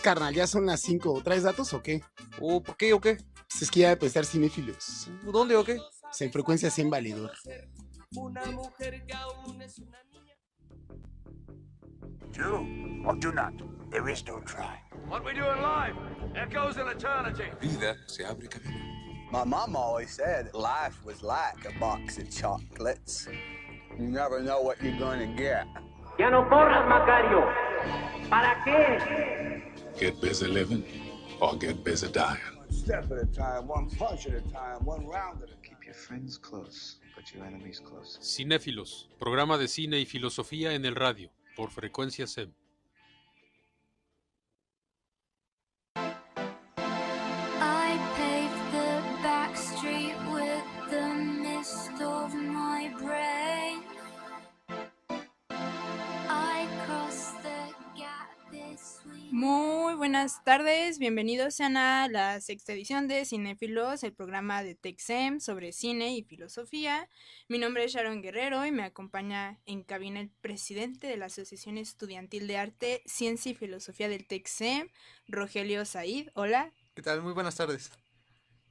Carnal, ya son las 5. ¿Traes datos o qué? ¿Por qué o qué? Pues es que ya debe estar cinéfilos. ¿Dónde o qué? Pues en frecuencia sin validor. Una mujer que aún es una niña. Do or do not. There is no try. What we do in life echoes in eternity. Vida se abre camino. My mom always said life was like a box of chocolates. You never know what you're gonna get. Ya no corras, Macario. ¿Para qué? Get busy living or get busy dying. One step at a time, one punch at a time, one round at a time. Keep your friends close, but your enemies close. Cinéfilos, programa de cine y filosofía en el radio, por frecuencia SEM. I paved the back street with the mist of my brain. I crossed the gap between. Muy buenas tardes, bienvenidos sean a la sexta edición de Cinéfilos, el programa de TechSem sobre cine y filosofía. Mi nombre es Sharon Guerrero y me acompaña en cabina el presidente de la Asociación Estudiantil de Arte, Ciencia y Filosofía del TechSem, Rogelio Said. Hola. ¿Qué tal? Muy buenas tardes.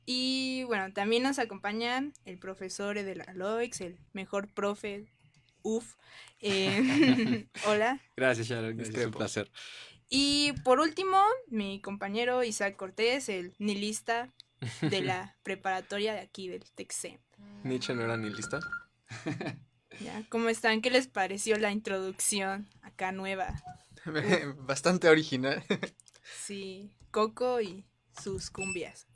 Y bueno, también nos acompaña el profesor Edel Aloix, el mejor profe, Hola. Gracias, Sharon. Es un placer. Y por último, mi compañero Isaac Cortés, el nihilista de la preparatoria de aquí del TechSem. ¿Nietzsche no era nihilista? ¿Ya? ¿Cómo están? ¿Qué les pareció la introducción acá nueva? Bastante original. Sí, Coco y sus cumbias.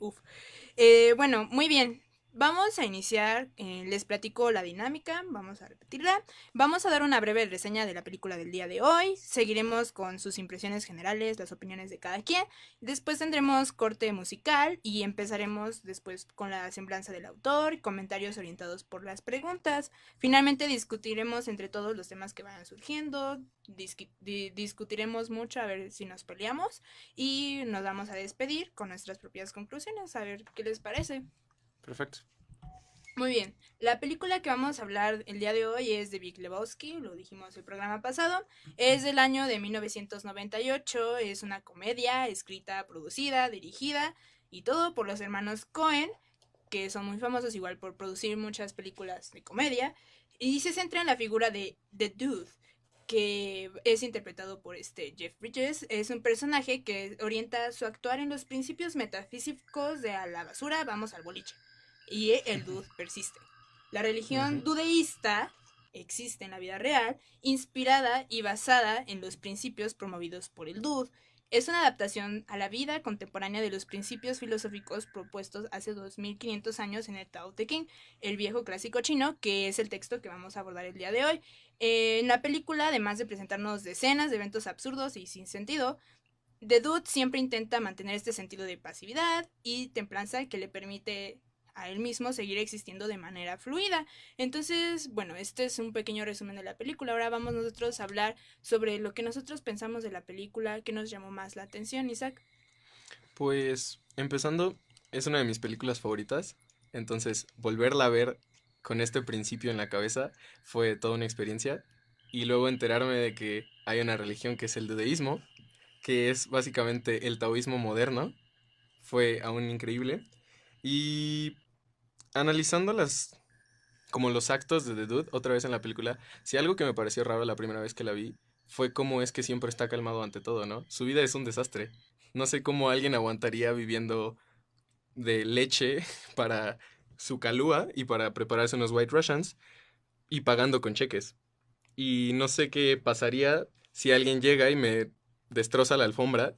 Bueno, muy bien. Vamos a iniciar, les platico la dinámica, vamos a repetirla. Vamos a dar una breve reseña de la película del día de hoy. Seguiremos con sus impresiones generales, las opiniones de cada quien. Después tendremos corte musical y empezaremos después con la semblanza del autor, comentarios orientados por las preguntas. Finalmente discutiremos entre todos los temas que vayan surgiendo, discutiremos mucho a ver si nos peleamos y nos vamos a despedir con nuestras propias conclusiones, a ver qué les parece. Perfecto. Muy bien, la película que vamos a hablar el día de hoy es de Big Lebowski, lo dijimos el programa pasado, es del año de 1998, es una comedia escrita, producida, dirigida y todo por los hermanos Coen, que son muy famosos igual por producir muchas películas de comedia, y se centra en la figura de The Dude, que es interpretado por Jeff Bridges. Es un personaje que orienta su actuar en los principios metafísicos de a la basura, vamos al boliche. Y el dude persiste. La religión dudeísta existe en la vida real, inspirada y basada en los principios promovidos por el dude. Es una adaptación a la vida contemporánea de los principios filosóficos propuestos hace 2500 años en el Tao Te Ching, el viejo clásico chino, que es el texto que vamos a abordar el día de hoy. En la película, además de presentarnos decenas de eventos absurdos y sin sentido, The Dude siempre intenta mantener este sentido de pasividad y templanza que le permite a él mismo seguir existiendo de manera fluida. Entonces, bueno, este es un pequeño resumen de la película. Ahora vamos nosotros a hablar sobre lo que nosotros pensamos de la película, qué nos llamó más la atención, Isaac. Pues, empezando, es una de mis películas favoritas, entonces volverla a ver con este principio en la cabeza fue toda una experiencia, y luego enterarme de que hay una religión que es el dudeísmo, que es básicamente el taoísmo moderno, fue aún increíble. Y analizando como los actos de The Dude otra vez en la película, si algo que me pareció raro la primera vez que la vi fue cómo es que siempre está calmado ante todo, ¿no? Su vida es un desastre. No sé cómo alguien aguantaría viviendo de leche para su calúa y para prepararse unos White Russians y pagando con cheques. Y no sé qué pasaría si alguien llega y me destroza la alfombra,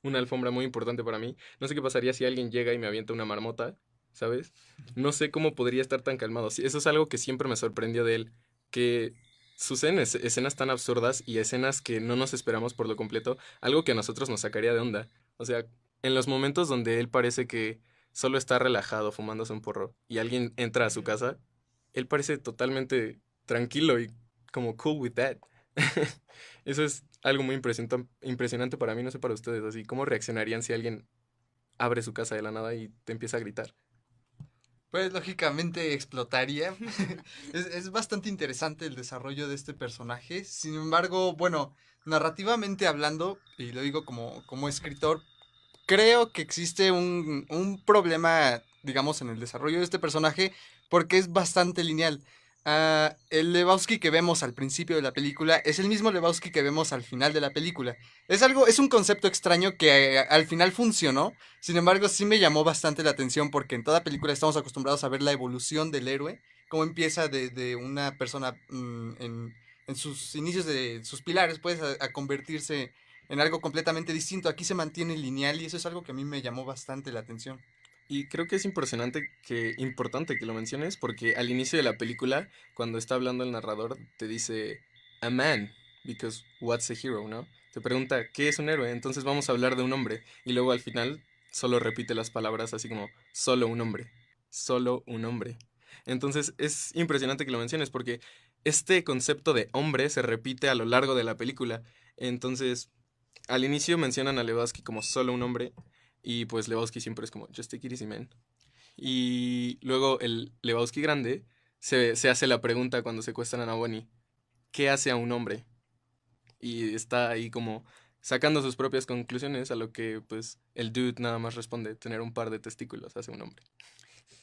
una alfombra muy importante para mí. No sé qué pasaría si alguien llega y me avienta una marmota, ¿sabes? No sé cómo podría estar tan calmado. Sí, eso es algo que siempre me sorprendió de él, que suceden escenas tan absurdas y escenas que no nos esperamos por lo completo, algo que a nosotros nos sacaría de onda. O sea, en los momentos donde él parece que solo está relajado fumándose un porro y alguien entra a su casa, él parece totalmente tranquilo y como cool with that. Eso es algo muy impresionante para mí, no sé para ustedes, así, ¿cómo reaccionarían si alguien abre su casa de la nada y te empieza a gritar? Pues lógicamente explotaría. Es bastante interesante el desarrollo de este personaje. Sin embargo, bueno, narrativamente hablando, y lo digo como escritor, creo que existe un problema, digamos, en el desarrollo de este personaje porque es bastante lineal. El Lebowski que vemos al principio de la película es el mismo Lebowski que vemos al final de la película. Es un concepto extraño que al final funcionó. Sin embargo, sí me llamó bastante la atención porque en toda película estamos acostumbrados a ver la evolución del héroe, cómo empieza de una persona en sus inicios de sus pilares, pues, a convertirse en algo completamente distinto. Aquí se mantiene lineal y eso es algo que a mí me llamó bastante la atención. Y creo que es importante que lo menciones porque al inicio de la película, cuando está hablando el narrador, te dice a man, because what's a hero, ¿no? Te pregunta, ¿qué es un héroe? Entonces vamos a hablar de un hombre. Y luego al final solo repite las palabras así como, solo un hombre, solo un hombre. Entonces es impresionante que lo menciones porque este concepto de hombre se repite a lo largo de la película. Entonces, al inicio mencionan a Lebowski como solo un hombre. Y pues Lebowski siempre es como, just take it easy, man. Y luego el Lebowski grande se hace la pregunta cuando secuestran a Bonnie, ¿qué hace a un hombre? Y está ahí como sacando sus propias conclusiones a lo que pues el dude nada más responde, tener un par de testículos hace un hombre.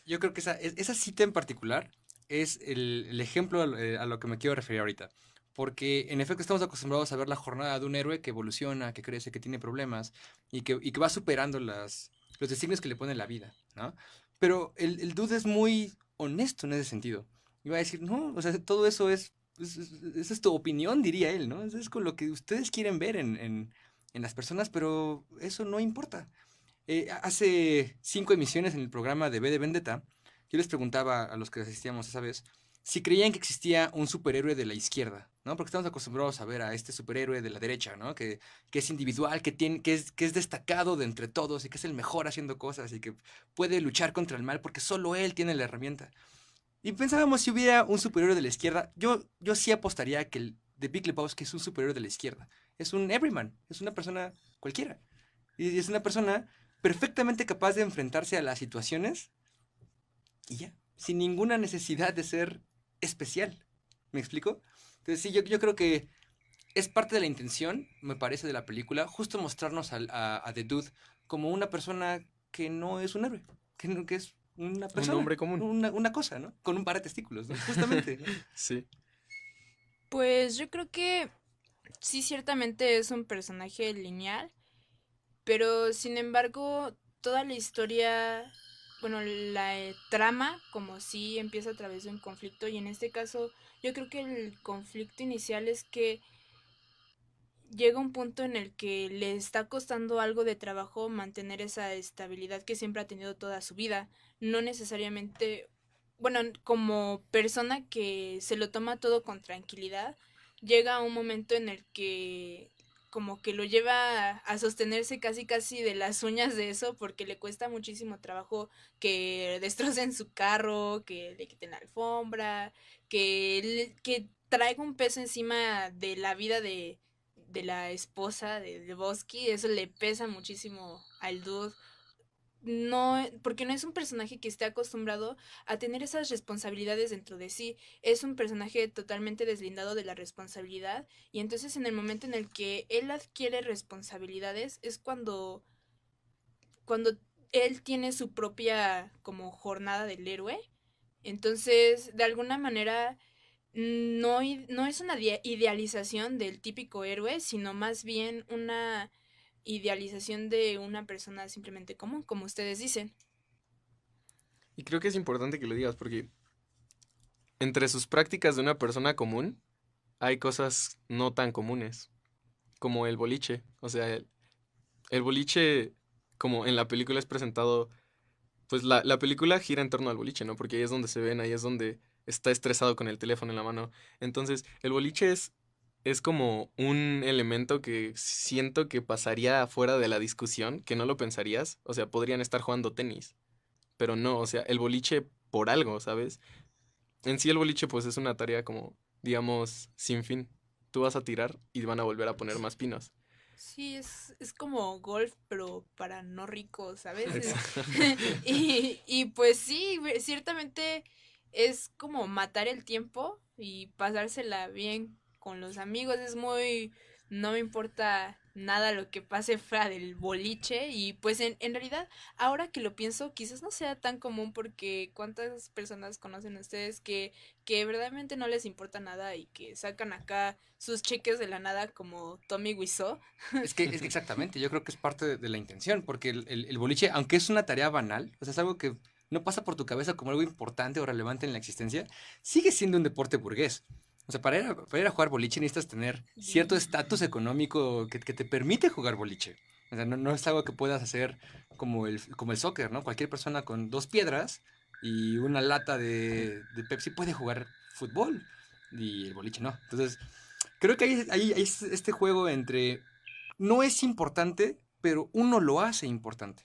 Yo creo que esa cita en particular es el ejemplo a lo que me quiero referir ahorita. Porque en efecto estamos acostumbrados a ver la jornada de un héroe que evoluciona, que crece, que tiene problemas y que va superando los designios que le pone la vida, ¿no? Pero el dude es muy honesto en ese sentido. Y va a decir, no, o sea, todo eso esa es tu opinión, diría él, ¿no? Eso es con lo que ustedes quieren ver en las personas, pero eso no importa. Hace 5 emisiones en el programa de V de Vendetta, yo les preguntaba a los que asistíamos esa vez si creían que existía un superhéroe de la izquierda, ¿no? Porque estamos acostumbrados a ver a este superhéroe de la derecha, ¿no? Que es individual, que es destacado de entre todos y que es el mejor haciendo cosas y que puede luchar contra el mal porque solo él tiene la herramienta. Y pensábamos si hubiera un superhéroe de la izquierda, yo sí apostaría que el de Big Lebowski es un superhéroe de la izquierda. Es un everyman, es una persona cualquiera. Y es una persona perfectamente capaz de enfrentarse a las situaciones y ya, sin ninguna necesidad de ser especial. ¿Me explico? Entonces sí, yo creo que es parte de la intención, me parece, de la película, justo mostrarnos a The Dude como una persona que no es un héroe, que es una persona. Un hombre común. Una cosa, ¿no? Con un par de testículos, ¿no? Justamente, ¿no? Sí. Pues yo creo que sí, ciertamente es un personaje lineal, pero sin embargo, toda la historia, bueno, la trama como sí empieza a través de un conflicto y en este caso yo creo que el conflicto inicial es que llega un punto en el que le está costando algo de trabajo mantener esa estabilidad que siempre ha tenido toda su vida, no necesariamente, bueno, como persona que se lo toma todo con tranquilidad, llega un momento en el que como que lo lleva a sostenerse casi de las uñas de eso porque le cuesta muchísimo trabajo que destrocen su carro, que le quiten la alfombra, que traiga un peso encima de la vida de la esposa de Lebowski. Eso le pesa muchísimo al dude. No, porque no es un personaje que esté acostumbrado a tener esas responsabilidades dentro de sí. Es un personaje totalmente deslindado de la responsabilidad. Y entonces en el momento en el que él adquiere responsabilidades es cuando él tiene su propia como jornada del héroe. Entonces, de alguna manera, no es una idealización del típico héroe, sino más bien una idealización de una persona simplemente común, como ustedes dicen. Y creo que es importante que lo digas porque entre sus prácticas de una persona común hay cosas no tan comunes, como el boliche. O sea, el boliche, como en la película es presentado, pues la película gira en torno al boliche, ¿no? Porque ahí es donde se ven, ahí es donde está estresado con el teléfono en la mano. Entonces, el boliche es como un elemento que siento que pasaría fuera de la discusión, que no lo pensarías. O sea, podrían estar jugando tenis, pero no, o sea, el boliche por algo, ¿sabes? En sí el boliche pues es una tarea como, digamos, sin fin. Tú vas a tirar y van a volver a poner más pinos. Sí, es como golf, pero para no ricos, ¿sabes? Exacto. Y pues sí, ciertamente es como matar el tiempo y pasársela bien con los amigos. Es muy, no me importa nada lo que pase fuera del boliche. Y pues en realidad, ahora que lo pienso, quizás no sea tan común porque cuántas personas conocen ustedes que verdaderamente no les importa nada y que sacan acá sus cheques de la nada como Tommy Wiseau. Es que exactamente, yo creo que es parte de la intención, porque el boliche, aunque es una tarea banal, o sea, es algo que no pasa por tu cabeza como algo importante o relevante en la existencia, sigue siendo un deporte burgués. O sea, para ir a jugar boliche necesitas tener cierto estatus económico que te permite jugar boliche. O sea, no es algo que puedas hacer como el soccer, ¿no? Cualquier persona con 2 piedras y una lata de Pepsi puede jugar fútbol y el boliche no. Entonces, creo que hay este juego entre no es importante, pero uno lo hace importante.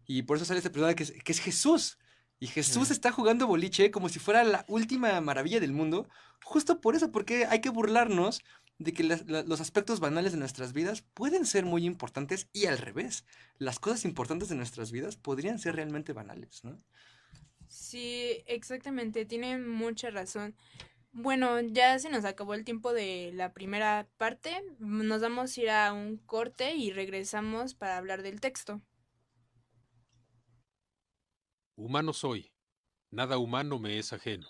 Y por eso sale este personaje que es Jesús. Y Jesús está jugando boliche como si fuera la última maravilla del mundo. Justo por eso, porque hay que burlarnos de que los aspectos banales de nuestras vidas pueden ser muy importantes y al revés. Las cosas importantes de nuestras vidas podrían ser realmente banales, ¿no? Sí, exactamente, tienen mucha razón. Bueno, ya se nos acabó el tiempo de la primera parte. Nos vamos a ir a un corte y regresamos para hablar del texto. Humano soy, nada humano me es ajeno.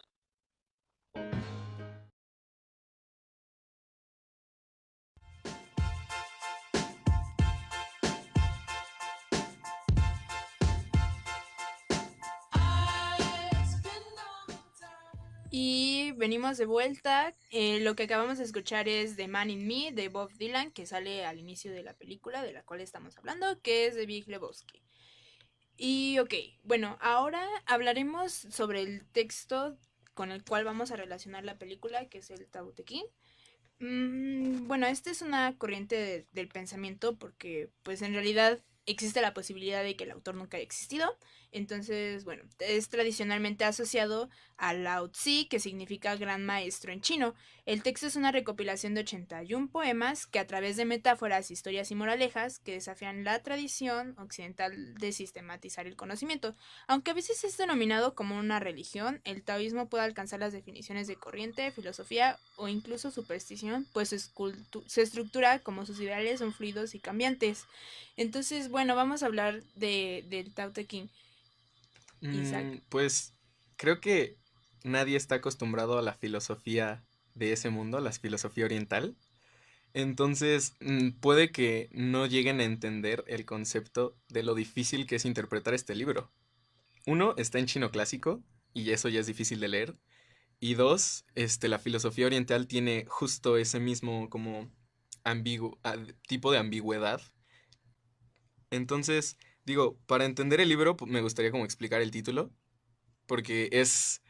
Y venimos de vuelta. Lo que acabamos de escuchar es The Man in Me de Bob Dylan, que sale al inicio de la película de la cual estamos hablando, que es de Big Lebowski. Y ok, bueno, ahora hablaremos sobre el texto con el cual vamos a relacionar la película, que es el Tao Te Ching. Bueno, esta es una corriente del pensamiento porque pues en realidad existe la posibilidad de que el autor nunca haya existido. Entonces, bueno, es tradicionalmente asociado a Lao Tzu, que significa gran maestro en chino. El texto es una recopilación de 81 poemas que a través de metáforas, historias y moralejas que desafían la tradición occidental de sistematizar el conocimiento. Aunque a veces es denominado como una religión, el taoísmo puede alcanzar las definiciones de corriente, filosofía o incluso superstición, pues su estructura como sus ideales son fluidos y cambiantes. Entonces, bueno, vamos a hablar del Tao Te Ching. Isaac. Pues creo que nadie está acostumbrado a la filosofía de ese mundo, a la filosofía oriental. Entonces, puede que no lleguen a entender el concepto de lo difícil que es interpretar este libro. Uno, está en chino clásico, y eso ya es difícil de leer. Y dos, la filosofía oriental tiene justo ese mismo como tipo de ambigüedad. Entonces, digo, para entender el libro, me gustaría como explicar el título, porque es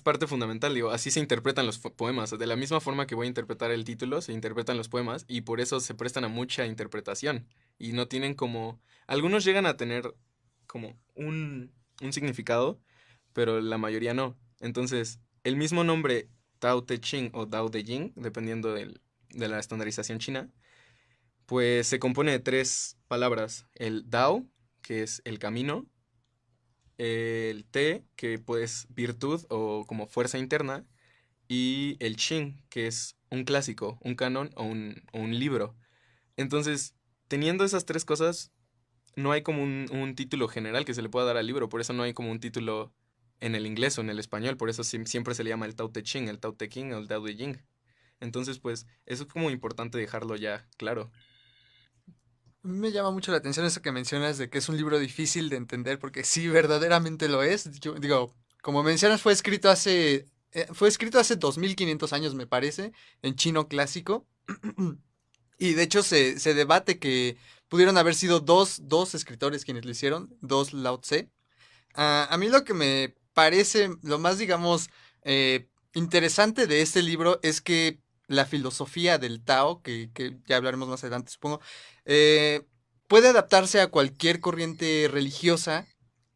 parte fundamental, digo, así se interpretan los poemas, de la misma forma que voy a interpretar el título, se interpretan los poemas, y por eso se prestan a mucha interpretación, y no tienen como, algunos llegan a tener como un significado, pero la mayoría no. Entonces, el mismo nombre Tao Te Ching o Tao Te Ching, dependiendo de la estandarización china, pues se compone de 3 palabras. El Dao, que es el camino. El Te, que pues virtud o como fuerza interna. Y el Ching, que es un clásico, un canon o un libro. Entonces, teniendo esas 3 cosas, no hay como un título general que se le pueda dar al libro. Por eso no hay como un título en el inglés o en el español. Por eso siempre se le llama el Tao Te Ching, el Tao Te Ching o el Tao Te Ching. Entonces, pues, eso es como importante dejarlo ya claro. Me llama mucho la atención eso que mencionas de que es un libro difícil de entender, porque sí, verdaderamente lo es. Yo digo, como mencionas, fue escrito hace 2500 años, me parece, en chino clásico. Y de hecho se debate que pudieron haber sido dos escritores quienes lo hicieron, 2 Lao Tse. A mí lo que me parece lo más, digamos, interesante de este libro es que la filosofía del Tao, que ya hablaremos más adelante, supongo, puede adaptarse a cualquier corriente religiosa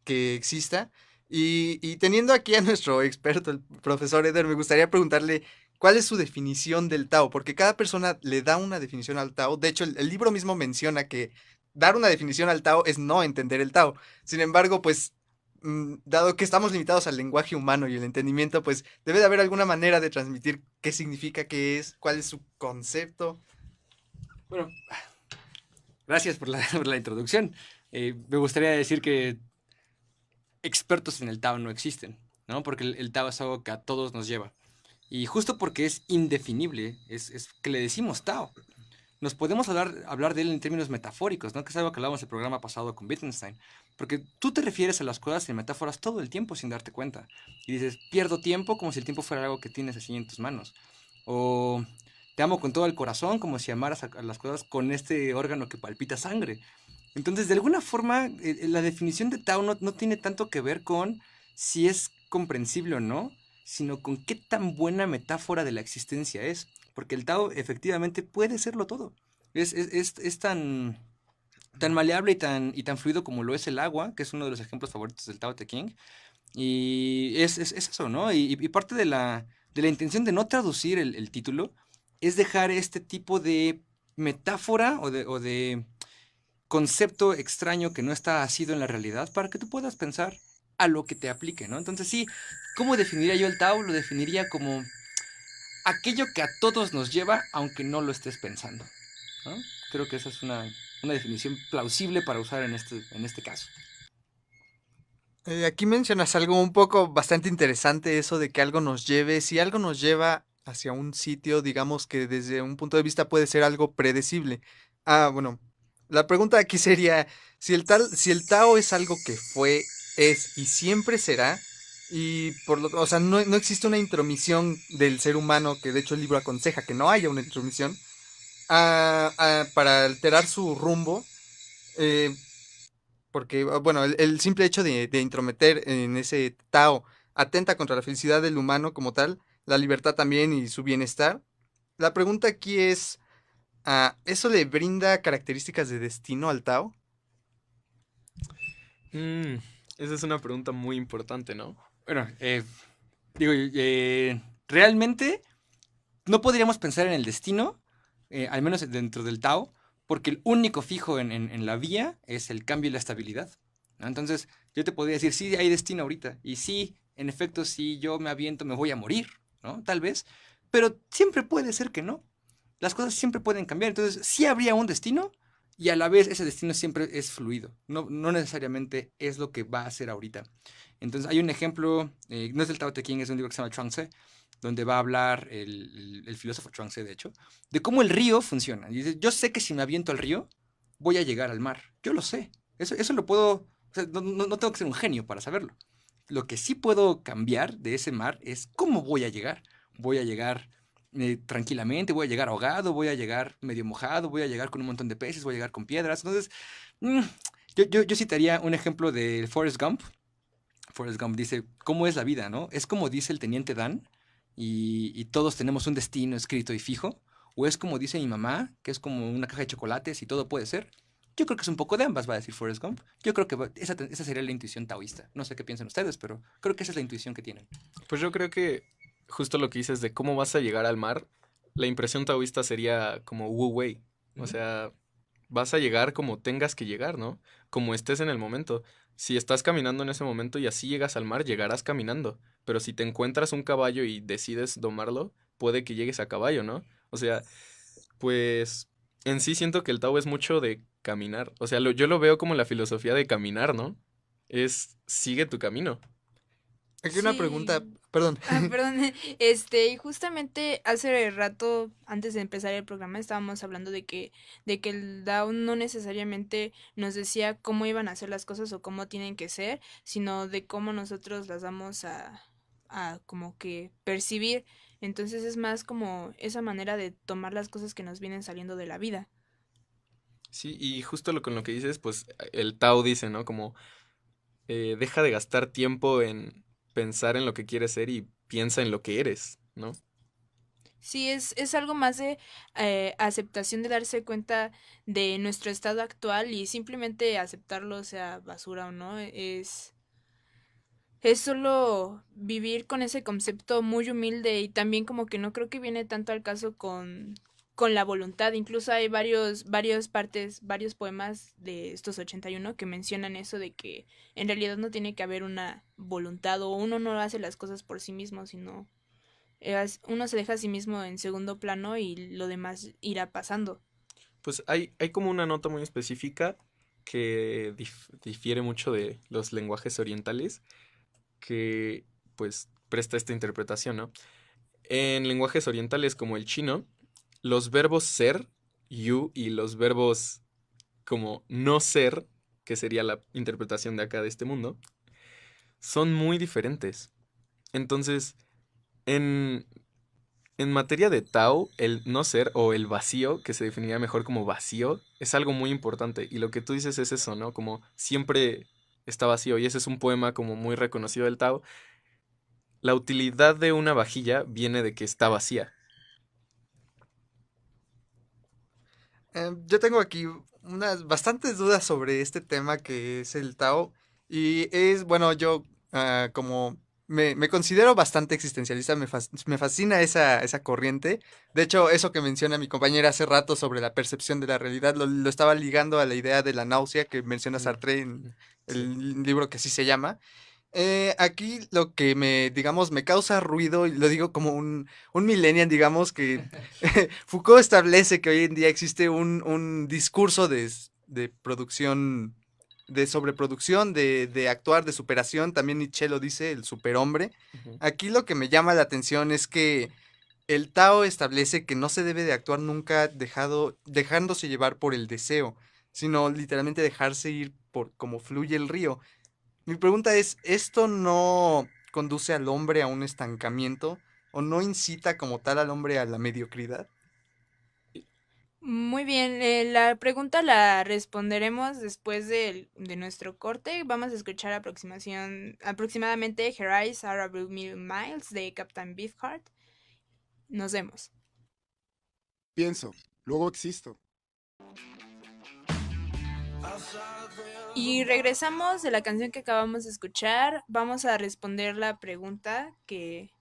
que exista. Y teniendo aquí a nuestro experto, el profesor Eder, me gustaría preguntarle ¿cuál es su definición del Tao? Porque cada persona le da una definición al Tao. De hecho, el libro mismo menciona que dar una definición al Tao es no entender el Tao. Sin embargo, pues, dado que estamos limitados al lenguaje humano y el entendimiento, pues debe de haber alguna manera de transmitir qué significa, qué es, cuál es su concepto. Bueno, gracias por la introducción. Me gustaría decir que expertos en el Tao no existen, ¿no? Porque el Tao es algo que a todos nos lleva. Y justo porque es indefinible, es que le decimos Tao. Nos podemos hablar de él en términos metafóricos, ¿no? Que es algo que hablábamos en el programa pasado con Wittgenstein. Porque tú te refieres a las cosas en metáforas todo el tiempo sin darte cuenta. Y dices, pierdo tiempo como si el tiempo fuera algo que tienes así en tus manos. O te amo con todo el corazón como si amaras a las cosas con este órgano que palpita sangre. Entonces, de alguna forma, la definición de Tao no tiene tanto que ver con si es comprensible o no, sino con qué tan buena metáfora de la existencia es. Porque el Tao efectivamente puede serlo todo. Es tan maleable y tan fluido como lo es el agua, que es uno de los ejemplos favoritos del Tao Te Ching. Y es eso, ¿no? Y parte de la intención de no traducir el título es dejar este tipo de metáfora o de concepto extraño que no está asido en la realidad para que tú puedas pensar a lo que te aplique, ¿no? Entonces sí, ¿cómo definiría yo el Tao? Lo definiría como aquello que a todos nos lleva, aunque no lo estés pensando, ¿no? Creo que esa es una definición plausible para usar en este caso. Aquí mencionas algo un poco bastante interesante, eso de que algo nos lleve. Si algo nos lleva hacia un sitio, digamos que desde un punto de vista puede ser algo predecible. Bueno, la pregunta aquí sería, si el Tao es algo que fue, es y siempre será, y o sea, no existe una intromisión del ser humano, que de hecho el libro aconseja que no haya una intromisión, para alterar su rumbo, porque, bueno, el simple hecho de intrometer en ese Tao atenta contra la felicidad del humano como tal, la libertad también y su bienestar. La pregunta aquí es, ¿eso le brinda características de destino al Tao? Esa es una pregunta muy importante, ¿no? Bueno, realmente no podríamos pensar en el destino, al menos dentro del Tao, porque el único fijo en la vía es el cambio y la estabilidad, ¿no? Entonces, yo te podría decir, sí, hay destino ahorita, y sí, en efecto, si yo me aviento, me voy a morir, ¿no? Tal vez, pero siempre puede ser que no. Las cosas siempre pueden cambiar, entonces sí habría un destino, y a la vez ese destino siempre es fluido, no necesariamente es lo que va a ser ahorita. Entonces hay un ejemplo, no es del Tao Te Ching, es un libro que se llama Chuang Tze, donde va a hablar el filósofo Chuang Tze, de hecho, de cómo el río funciona. Y dice, yo sé que si me aviento al río, voy a llegar al mar. Yo lo sé. Eso lo puedo, o sea, no tengo que ser un genio para saberlo. Lo que sí puedo cambiar de ese mar es cómo voy a llegar. Voy a llegar tranquilamente, voy a llegar ahogado, voy a llegar medio mojado, voy a llegar con un montón de peces, voy a llegar con piedras. Entonces, yo citaría un ejemplo de Forrest Gump. Forrest Gump dice, ¿cómo es la vida, no? Es como dice el teniente Dan, y todos tenemos un destino escrito y fijo, o es como dice mi mamá, que es como una caja de chocolates y todo puede ser. Yo creo que es un poco de ambas, va a decir Forrest Gump. Yo creo que esa sería la intuición taoísta. No sé qué piensan ustedes, pero creo que esa es la intuición que tienen. Pues yo creo que justo lo que dices de cómo vas a llegar al mar, la impresión taoísta sería como Wu Wei. O sea, vas a llegar como tengas que llegar, ¿no? Como estés en el momento. Si estás caminando en ese momento y así llegas al mar, llegarás caminando. Pero si te encuentras un caballo y decides domarlo, puede que llegues a caballo, ¿no? O sea, pues en sí siento que el Tao es mucho de caminar. O sea, yo lo veo como la filosofía de caminar, ¿no? Es sigue tu camino. Aquí una pregunta, perdón. Perdón, justamente hace rato, antes de empezar el programa, estábamos hablando de que el Tao no necesariamente nos decía cómo iban a hacer las cosas o cómo tienen que ser, sino de cómo nosotros las vamos a como que percibir. Entonces es más como esa manera de tomar las cosas que nos vienen saliendo de la vida. Sí, y justo con lo que dices, pues el Tao dice, ¿no? Como deja de gastar tiempo en pensar en lo que quieres ser y piensa en lo que eres, ¿no? Sí, es algo más de aceptación, de darse cuenta de nuestro estado actual y simplemente aceptarlo, sea basura o no, es es solo vivir con ese concepto muy humilde y también como que no creo que viene tanto al caso con la voluntad. Incluso hay varios poemas de estos 81 que mencionan eso de que en realidad no tiene que haber una voluntad o uno no hace las cosas por sí mismo, sino uno se deja a sí mismo en segundo plano y lo demás irá pasando. Pues hay como una nota muy específica que difiere mucho de los lenguajes orientales, que pues presta esta interpretación, ¿no? En lenguajes orientales como el chino, los verbos ser, yu, y los verbos como no ser, que sería la interpretación de acá de este mundo, son muy diferentes. Entonces, en materia de Tao, el no ser o el vacío, que se definiría mejor como vacío, es algo muy importante. Y lo que tú dices es eso, ¿no? Como siempre está vacío. Y ese es un poema como muy reconocido del Tao. La utilidad de una vajilla viene de que está vacía. Yo tengo aquí unas bastantes dudas sobre este tema que es el Tao. Y es, bueno, yo como me considero bastante existencialista, me fascina esa corriente. De hecho, eso que menciona mi compañera hace rato sobre la percepción de la realidad, lo estaba ligando a la idea de la náusea que menciona Sartre en el libro que así se llama. Aquí lo que digamos, me causa ruido, y lo digo como un millennial, digamos, que Foucault establece que hoy en día existe un discurso de producción, de sobreproducción, de actuar, de superación. También Nietzsche lo dice, el superhombre. Aquí lo que me llama la atención es que el Tao establece que no se debe de actuar nunca dejándose llevar por el deseo, sino literalmente dejarse ir por como fluye el río. Mi pregunta es, ¿esto no conduce al hombre a un estancamiento o no incita como tal al hombre a la mediocridad? Muy bien, la pregunta la responderemos después de nuestro corte. Vamos a escuchar aproximadamente Her Eyes Are a Million Miles de Captain Beefheart. Nos vemos. Pienso, luego existo. Y regresamos de la canción que acabamos de escuchar. Vamos a responder la pregunta que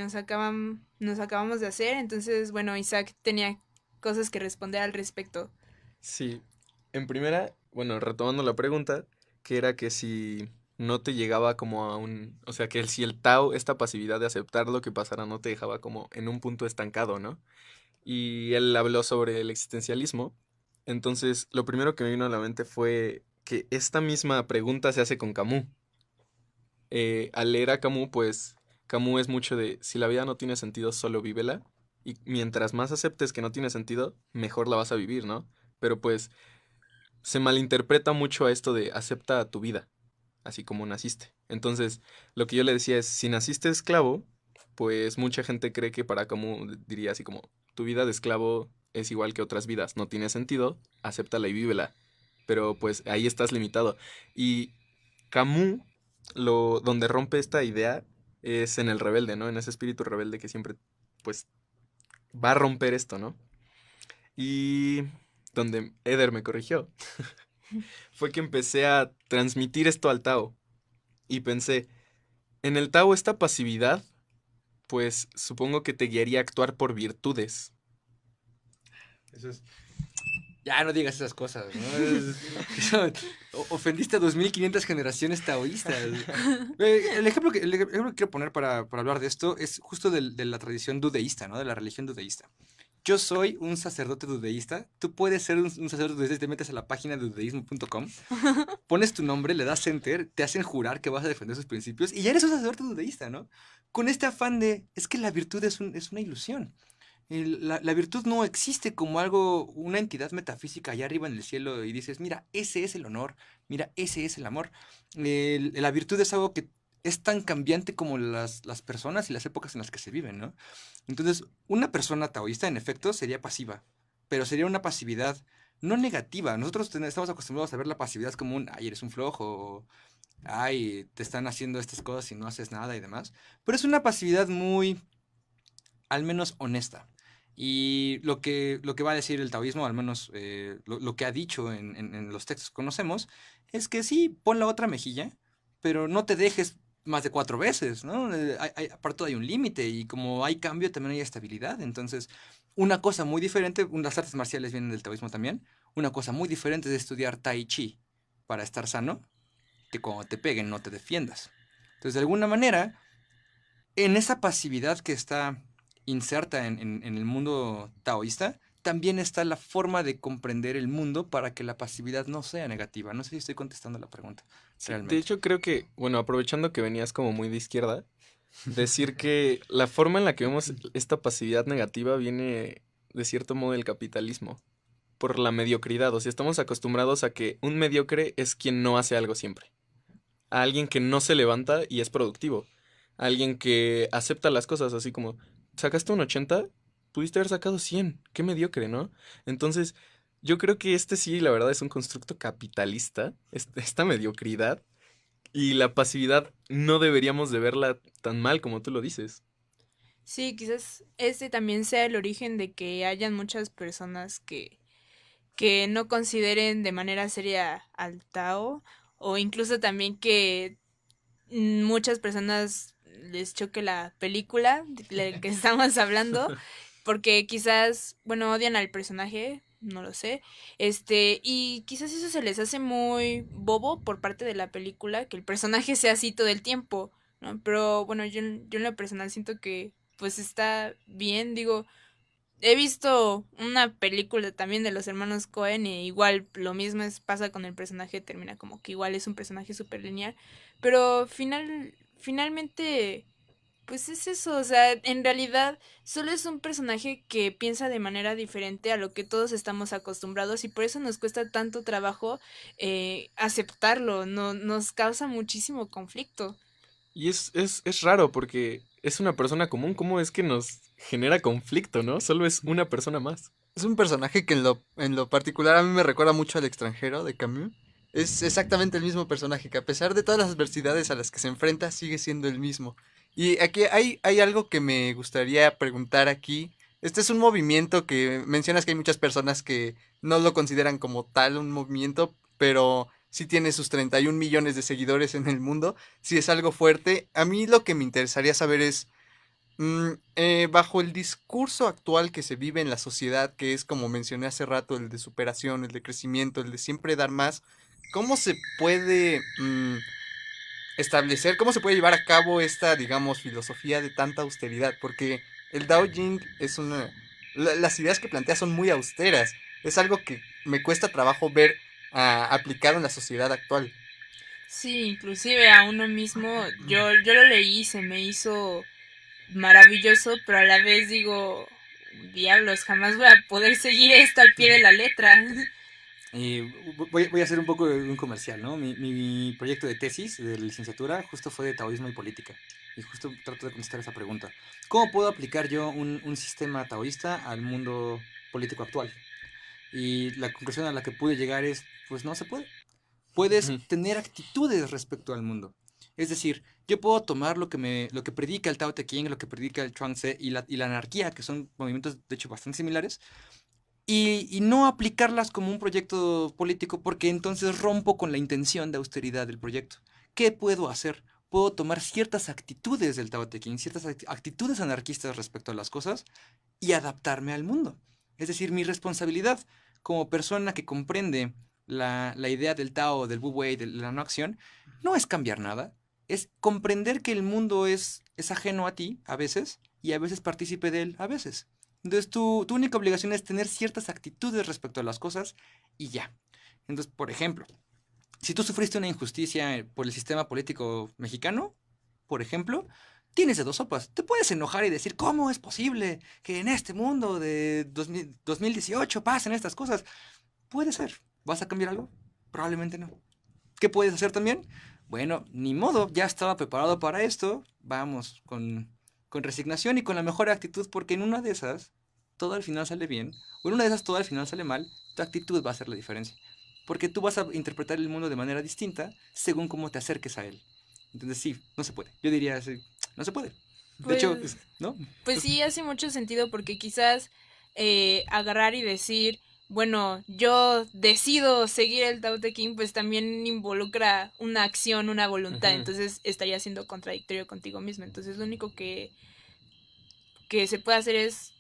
nos acabamos de hacer. Entonces, bueno, Isaac tenía cosas que responder al respecto. Sí, en primera, bueno, retomando la pregunta, que era que si no te llegaba como a o sea, que si el Tao, esta pasividad de aceptar lo que pasara, no te dejaba como en un punto estancado, ¿no? Y él habló sobre el existencialismo. Entonces, lo primero que me vino a la mente fue que esta misma pregunta se hace con Camus. Al leer a Camus, pues, Camus es mucho de, si la vida no tiene sentido, solo vívela. Y mientras más aceptes que no tiene sentido, mejor la vas a vivir, ¿no? Pero pues, se malinterpreta mucho a esto de acepta tu vida, así como naciste. Entonces, lo que yo le decía es, si naciste esclavo, pues mucha gente cree que para Camus diría así como, tu vida de esclavo es igual que otras vidas, no tiene sentido, acéptala y vívela. Pero pues ahí estás limitado. Y Camus, donde rompe esta idea es en el rebelde, ¿no? En ese espíritu rebelde que siempre, pues, va a romper esto, ¿no? Y donde Eder me corrigió fue que empecé a transmitir esto al Tao. Y pensé, en el Tao esta pasividad, pues supongo que te guiaría a actuar por virtudes. Eso es... Ya no digas esas cosas, ¿no? Ofendiste a 2500 generaciones taoístas. El ejemplo que quiero poner para hablar de esto es justo de la tradición dudeísta, ¿no? De la religión dudeísta. Yo soy un sacerdote dudeísta. Tú puedes ser un sacerdote dudeísta. Te metes a la página de dudeísmo.com, pones tu nombre, le das enter, te hacen jurar que vas a defender sus principios y ya eres un sacerdote dudeísta, ¿no? Con este afán de, es que la virtud es una ilusión. La virtud no existe como algo, una entidad metafísica allá arriba en el cielo y dices, mira, ese es el honor, mira, ese es el amor. La virtud es algo que es tan cambiante como las personas y las épocas en las que se viven, ¿no? Entonces, una persona taoísta, en efecto, sería pasiva, pero sería una pasividad no negativa. Nosotros estamos acostumbrados a ver la pasividad como ay, eres un flojo, o, ay, te están haciendo estas cosas y no haces nada y demás. Pero es una pasividad muy, al menos, honesta. Y lo que va a decir el taoísmo, al menos lo que ha dicho en los textos que conocemos, es que sí, pon la otra mejilla, pero no te dejes más de 4 veces, ¿no? Aparte hay un límite y como hay cambio también hay estabilidad. Entonces, una cosa muy diferente, las artes marciales vienen del taoísmo también, una cosa muy diferente es estudiar tai chi para estar sano, que cuando te peguen no te defiendas. Entonces, de alguna manera, en esa pasividad que está inserta en el mundo taoísta, también está la forma de comprender el mundo para que la pasividad no sea negativa. No sé si estoy contestando la pregunta. Sí, de hecho, creo que, bueno, aprovechando que venías como muy de izquierda, decir que la forma en la que vemos esta pasividad negativa viene, de cierto modo, del capitalismo, por la mediocridad. O sea, estamos acostumbrados a que un mediocre es quien no hace algo siempre. A alguien que no se levanta y es productivo. A alguien que acepta las cosas, así como, ¿sacaste un 80? Pudiste haber sacado 100. Qué mediocre, ¿no? Entonces, yo creo que sí, la verdad, es un constructo capitalista, esta mediocridad, y la pasividad no deberíamos de verla tan mal como tú lo dices. Sí, quizás también sea el origen de que hayan muchas personas que no consideren de manera seria al Tao, o incluso también que muchas personas les choque la película de la que estamos hablando, porque quizás, bueno, odian al personaje, no lo sé, y quizás eso se les hace muy bobo por parte de la película, que el personaje sea así todo el tiempo, ¿no? Pero bueno, yo en lo personal siento que pues está bien, digo, he visto una película también de los hermanos Coen y igual lo mismo pasa con el personaje, termina como que igual es un personaje súper lineal, pero finalmente pues es eso, o sea, en realidad solo es un personaje que piensa de manera diferente a lo que todos estamos acostumbrados y por eso nos cuesta tanto trabajo aceptarlo, nos causa muchísimo conflicto. Y es raro porque es una persona común, ¿cómo es que nos genera conflicto, no? Solo es una persona más. Es un personaje que en lo particular a mí me recuerda mucho al Extranjero de Camus. Es exactamente el mismo personaje que a pesar de todas las adversidades a las que se enfrenta sigue siendo el mismo. Y aquí hay algo que me gustaría preguntar aquí. Este es un movimiento que mencionas que hay muchas personas que no lo consideran como tal un movimiento, pero sí tiene sus 31 millones de seguidores en el mundo, sí es algo fuerte. A mí lo que me interesaría saber es, bajo el discurso actual que se vive en la sociedad, que es como mencioné hace rato, el de superación, el de crecimiento, el de siempre dar más, ¿cómo se puede establecer, cómo se puede llevar a cabo esta, digamos, filosofía de tanta austeridad? Porque el Dao Jing es las ideas que plantea son muy austeras. Es algo que me cuesta trabajo ver aplicado en la sociedad actual. Sí, inclusive a uno mismo, yo lo leí y se me hizo maravilloso, pero a la vez digo, diablos, jamás voy a poder seguir esto al pie de la letra. Voy a hacer un poco de un comercial, ¿no? Mi proyecto de tesis de licenciatura justo fue de taoísmo y política. Y justo trato de contestar esa pregunta. ¿Cómo puedo aplicar yo un sistema taoísta al mundo político actual? Y la conclusión a la que pude llegar es, pues no se puede. Puedes tener actitudes respecto al mundo. Es decir, yo puedo tomar lo que predica el Tao Te Ching, lo que predica el Chuang Tze y la anarquía, que son movimientos de hecho bastante similares, y no aplicarlas como un proyecto político porque entonces rompo con la intención de austeridad del proyecto. ¿Qué puedo hacer? Puedo tomar ciertas actitudes del Tao Te Ching, ciertas actitudes anarquistas respecto a las cosas y adaptarme al mundo. Es decir, mi responsabilidad como persona que comprende la idea del Tao, del Wu Wei, de la no acción, no es cambiar nada, es comprender que el mundo es ajeno a ti a veces y a veces partícipe de él a veces. Entonces tu única obligación es tener ciertas actitudes respecto a las cosas y ya. Entonces, por ejemplo, si tú sufriste una injusticia por el sistema político mexicano, por ejemplo, tienes de dos sopas. Te puedes enojar y decir, ¿cómo es posible que en este mundo de 2018 pasen estas cosas? Puede ser. ¿Vas a cambiar algo? Probablemente no. ¿Qué puedes hacer también? Bueno, ni modo, ya estaba preparado para esto. Vamos con resignación y con la mejor actitud, porque en una de esas todo al final sale bien, o en una de esas todo al final sale mal. Tu actitud va a hacer la diferencia. Porque tú vas a interpretar el mundo de manera distinta según cómo te acerques a él. Entonces sí, no se puede. Yo diría, sí, no se puede. De hecho, ¿no? Pues sí, hace mucho sentido porque quizás agarrar y decir, bueno, yo decido seguir el Tao Te Ching, pues también involucra una acción, una voluntad, entonces estaría siendo contradictorio contigo mismo. Entonces lo único que se puede hacer es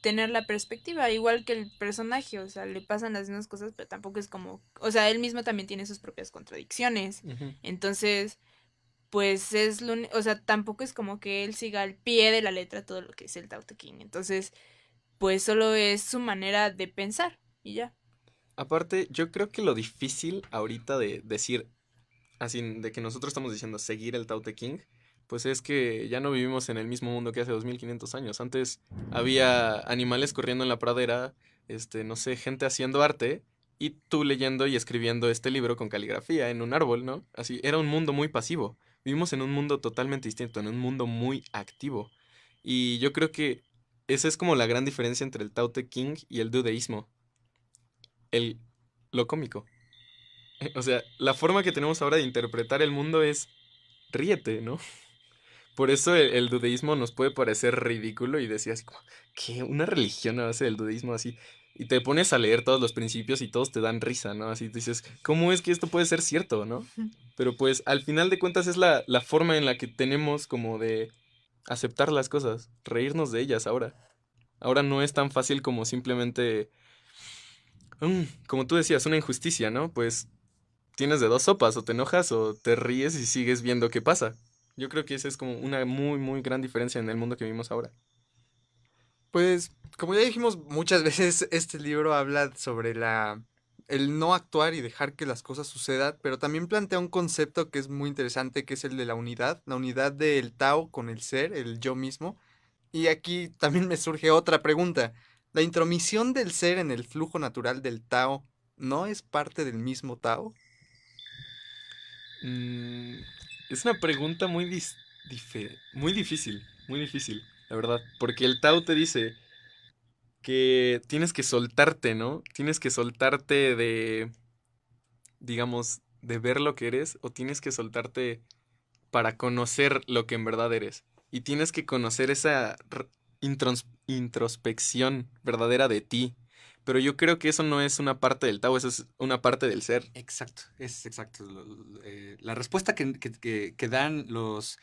tener la perspectiva, igual que el personaje, o sea, le pasan las mismas cosas, pero tampoco es como, o sea, él mismo también tiene sus propias contradicciones. Entonces, pues o sea, tampoco es como que él siga al pie de la letra todo lo que es el Tao Te Ching. Entonces, pues solo es su manera de pensar y ya. Aparte, yo creo que lo difícil ahorita de decir, así, de que nosotros estamos diciendo seguir el Tao Te Ching, pues es que ya no vivimos en el mismo mundo que hace 2500 años. Antes había animales corriendo en la pradera, no sé, gente haciendo arte, y tú leyendo y escribiendo este libro con caligrafía en un árbol, ¿no? Así, era un mundo muy pasivo. Vivimos en un mundo totalmente distinto, en un mundo muy activo. Y yo creo que esa es como la gran diferencia entre el Tao Te Ching y el dudeísmo. Lo cómico. O sea, la forma que tenemos ahora de interpretar el mundo es ríete, ¿no? Por eso el dudeísmo nos puede parecer ridículo y decías, ¿qué? ¿Una religión a base del dudeísmo así? Y te pones a leer todos los principios y todos te dan risa, ¿no? Así dices, ¿cómo es que esto puede ser cierto, no? Pero pues al final de cuentas es la forma en la que tenemos como de aceptar las cosas, reírnos de ellas ahora. Ahora no es tan fácil como simplemente, como tú decías, una injusticia, ¿no? Pues tienes de dos sopas, o te enojas o te ríes y sigues viendo qué pasa. Yo creo que esa es como una muy, muy gran diferencia en el mundo que vivimos ahora. Pues, como ya dijimos muchas veces, este libro habla sobre el no actuar y dejar que las cosas sucedan, pero también plantea un concepto que es muy interesante, que es el de la unidad del Tao con el ser, el yo mismo. Y aquí también me surge otra pregunta. ¿La intromisión del ser en el flujo natural del Tao no es parte del mismo Tao? Es una pregunta muy difícil, la verdad. Porque el Tao te dice que tienes que soltarte, ¿no? Tienes que soltarte de, digamos, de ver lo que eres, o tienes que soltarte para conocer lo que en verdad eres. Y tienes que conocer esa introspección verdadera de ti. Pero yo creo que eso no es una parte del Tao, eso es una parte del ser. Exacto, es exacto. La respuesta que dan los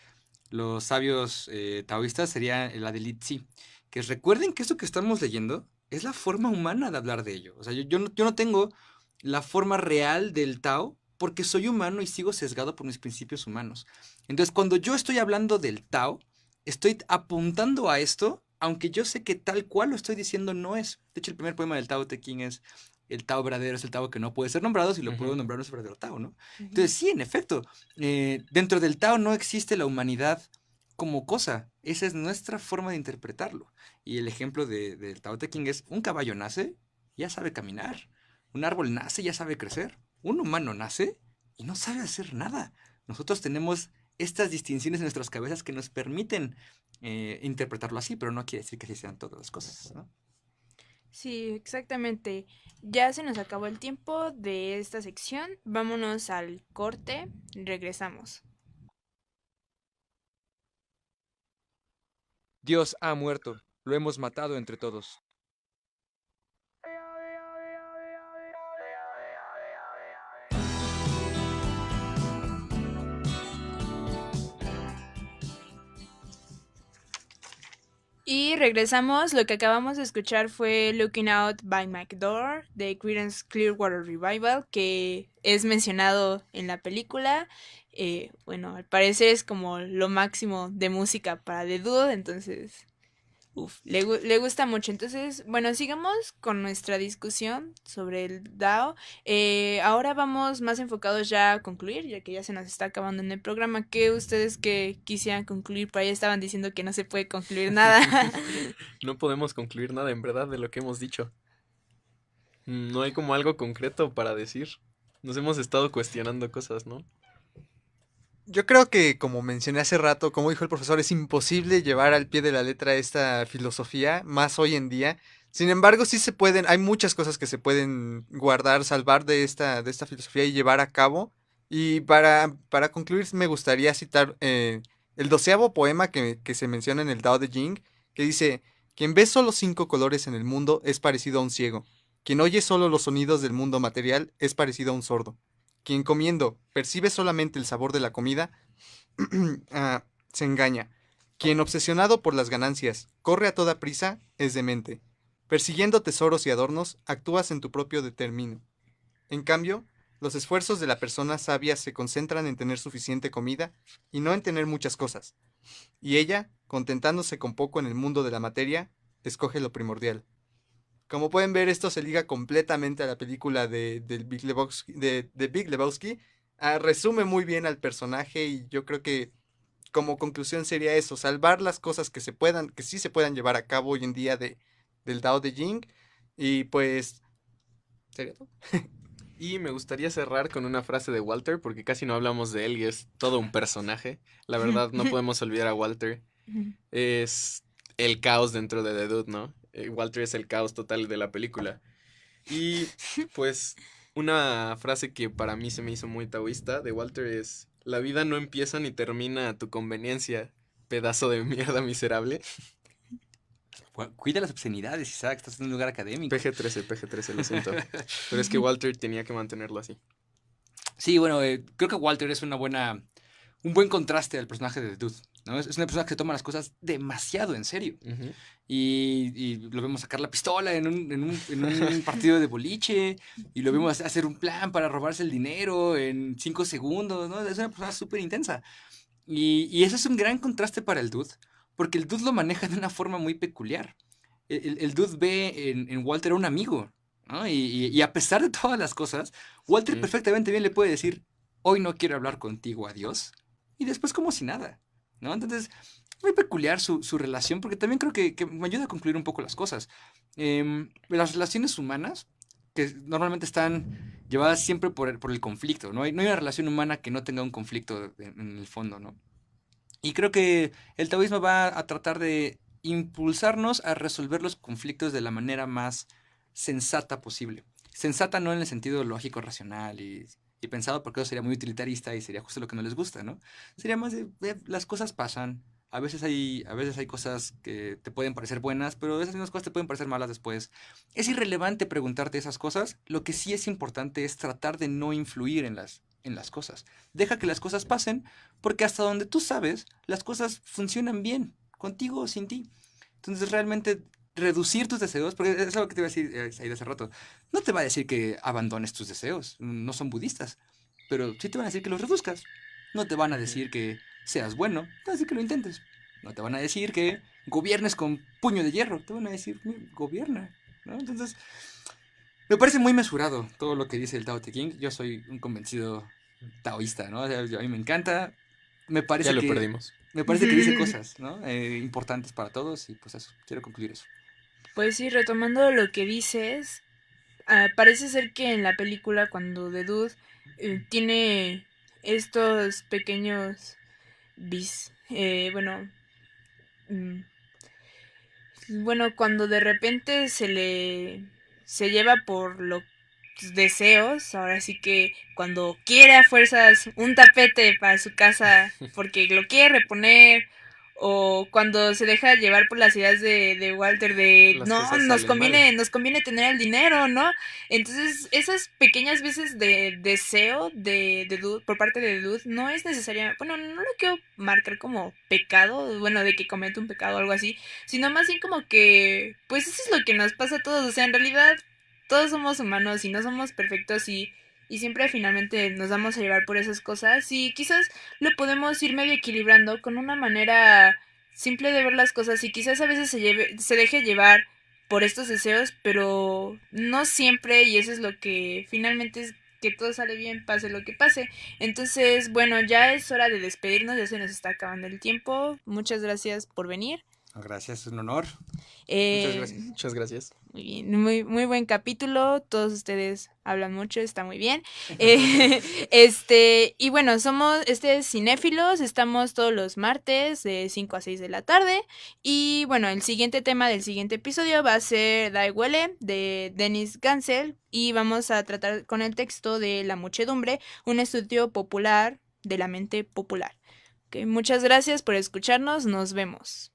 sabios taoístas sería la del Litsi. Que recuerden que esto que estamos leyendo es la forma humana de hablar de ello. O sea, yo no tengo la forma real del Tao porque soy humano y sigo sesgado por mis principios humanos. Entonces, cuando yo estoy hablando del Tao, estoy apuntando a esto, aunque yo sé que tal cual lo estoy diciendo no es. De hecho, el primer poema del Tao Te Ching es: el Tao verdadero es el Tao que no puede ser nombrado, si lo puedo nombrar no es verdadero Tao, ¿no? Entonces, sí, en efecto, dentro del Tao no existe la humanidad como cosa. Esa es nuestra forma de interpretarlo. Y el ejemplo del Tao Te Ching es: un caballo nace, ya sabe caminar. Un árbol nace, ya sabe crecer. Un humano nace y no sabe hacer nada. Nosotros tenemos estas distinciones en nuestras cabezas que nos permiten interpretarlo así, pero no quiere decir que así sean todas las cosas, ¿no? Sí, exactamente. Ya se nos acabó el tiempo de esta sección. Vámonos al corte. Regresamos. Dios ha muerto. Lo hemos matado entre todos. Y regresamos. Lo que acabamos de escuchar fue Looking Out by My Door de Creedence Clearwater Revival, que es mencionado en la película. Bueno, al parecer es como lo máximo de música para The Dude, entonces le gusta mucho. Entonces, bueno, sigamos con nuestra discusión sobre el DAO. Ahora vamos más enfocados ya a concluir, ya que ya se nos está acabando en el programa. ¿Qué ustedes que quisieran concluir? Por ahí estaban diciendo que no se puede concluir nada. No podemos concluir nada, en verdad, de lo que hemos dicho. No hay como algo concreto para decir. Nos hemos estado cuestionando cosas, ¿no? Yo creo que, como mencioné hace rato, como dijo el profesor, es imposible llevar al pie de la letra esta filosofía, más hoy en día. Sin embargo, sí se pueden, hay muchas cosas que se pueden guardar, salvar de esta filosofía y llevar a cabo. Y para concluir, me gustaría citar el 12º poema que se menciona en el Tao Te Ching, que dice: Quien ve solo 5 colores en el mundo es parecido a un ciego. Quien oye solo los sonidos del mundo material es parecido a un sordo. Quien comiendo percibe solamente el sabor de la comida se engaña. Quien obsesionado por las ganancias corre a toda prisa es demente. Persiguiendo tesoros y adornos, actúas en tu propio determino. En cambio, los esfuerzos de la persona sabia se concentran en tener suficiente comida y no en tener muchas cosas. Y ella, contentándose con poco en el mundo de la materia, escoge lo primordial. Como pueden ver, esto se liga completamente a la película de Big Lebowski. Resume muy bien al personaje y yo creo que como conclusión sería eso, salvar las cosas que sí se puedan llevar a cabo hoy en día del Dao de Jing. Y pues, ¿sería todo? Y me gustaría cerrar con una frase de Walter, porque casi no hablamos de él y es todo un personaje. La verdad, no podemos olvidar a Walter. Es el caos dentro de The Dude, ¿no? Walter es el caos total de la película. Y pues una frase que para mí se me hizo muy taoísta de Walter es: la vida no empieza ni termina a tu conveniencia, pedazo de mierda miserable. Cuida las obscenidades, Isaac, estás en un lugar académico. PG-13, lo siento. Pero es que Walter tenía que mantenerlo así. Sí, bueno, creo que Walter es un buen contraste al personaje de The Dude, ¿no? Es una persona que se toma las cosas demasiado en serio. Y lo vemos sacar la pistola en un partido de boliche, y lo vemos hacer un plan para robarse el dinero en 5 segundos, ¿no? Es una persona súper intensa. Y eso es un gran contraste para el Dude, porque el Dude lo maneja de una forma muy peculiar. El Dude ve en Walter un amigo, ¿no? Y a pesar de todas las cosas, Walter perfectamente bien le puede decir: hoy no quiero hablar contigo, adiós. Y después como si nada, ¿no? Entonces, muy peculiar su relación, porque también creo que me ayuda a concluir un poco las cosas. Las relaciones humanas, que normalmente están llevadas siempre por el conflicto, ¿no? No hay una relación humana que no tenga un conflicto en el fondo, ¿no? Y creo que el taoísmo va a tratar de impulsarnos a resolver los conflictos de la manera más sensata posible. Sensata no en el sentido lógico, racional y pensado, porque eso sería muy utilitarista y sería justo lo que no les gusta, ¿no? Sería más de las cosas pasan. A veces hay cosas que te pueden parecer buenas, pero esas mismas cosas te pueden parecer malas después. Es irrelevante preguntarte esas cosas. Lo que sí es importante es tratar de no influir en las cosas. Deja que las cosas pasen, porque hasta donde tú sabes, las cosas funcionan bien, contigo o sin ti. Entonces realmente reducir tus deseos, porque es algo que te iba a decir ahí de hace rato, no te va a decir que abandones tus deseos, no son budistas, pero sí te van a decir que los reduzcas. No te van a decir que seas bueno, te van a decir que lo intentes. No te van a decir que gobiernes con puño de hierro, te van a decir, gobierna, ¿no? Entonces, me parece muy mesurado todo lo que dice el Tao Te Ching. Yo soy un convencido taoísta, ¿no? O sea, a mí me encanta. Me parece ya lo perdimos. Me parece que dice cosas, ¿no? Importantes para todos, y pues eso, quiero concluir eso. Pues sí, retomando lo que dices, parece ser que en la película, cuando The Dude tiene estos pequeños bueno, cuando de repente se lleva por los deseos, ahora sí que cuando quiere a fuerzas un tapete para su casa porque lo quiere reponer, o cuando se deja llevar por las ideas de Walter de Las no, cosas nos salen conviene tener el dinero, ¿no? Entonces, esas pequeñas veces de deseo de Dude, por parte de Dude, no es necesaria, bueno, no lo quiero marcar como pecado, bueno, de que comete un pecado o algo así, sino más bien como que, pues eso es lo que nos pasa a todos, o sea, en realidad todos somos humanos y no somos perfectos, y siempre finalmente nos vamos a llevar por esas cosas, y quizás lo podemos ir medio equilibrando con una manera simple de ver las cosas, y quizás a veces se deje llevar por estos deseos, pero no siempre, y eso es lo que finalmente es que todo sale bien, pase lo que pase. Entonces, bueno, ya es hora de despedirnos, ya se nos está acabando el tiempo. Muchas gracias por venir. Gracias, es un honor. Muchas gracias. Muy bien, muy buen capítulo. Todos ustedes hablan mucho, está muy bien. Y bueno, somos Cinéfilos, estamos todos los martes de 5 a 6 de la tarde. Y bueno, el siguiente tema del siguiente episodio va a ser Die Welle de Dennis Gansel. Y vamos a tratar con el texto de La Muchedumbre, un estudio popular de la mente popular. Okay, muchas gracias por escucharnos, nos vemos.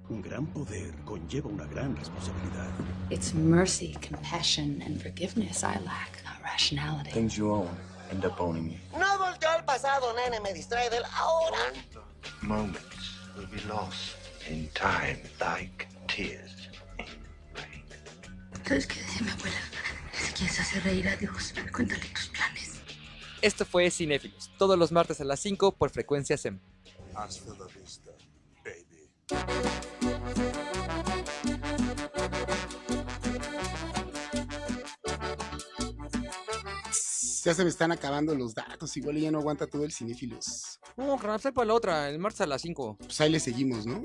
Un gran poder conlleva una gran responsabilidad. It's mercy, compassion, and forgiveness I lack, not rationality. Things you own end up owning you. No volteo al pasado, nene, me distrae del ahora. Moments will be lost in time like tears. ¿Sabes qué decía mi abuela? Si quieres hacer reír a Dios, cuéntale tus planes. Esto fue Cinéfilos, todos los martes a las 5 por Frecuencia SEM. Hasta la vista, baby. Ya se me están acabando los datos, igual ya no aguanta todo el cinéfilos. No, carnal, para la otra, el martes a las 5. Pues ahí le seguimos, ¿no?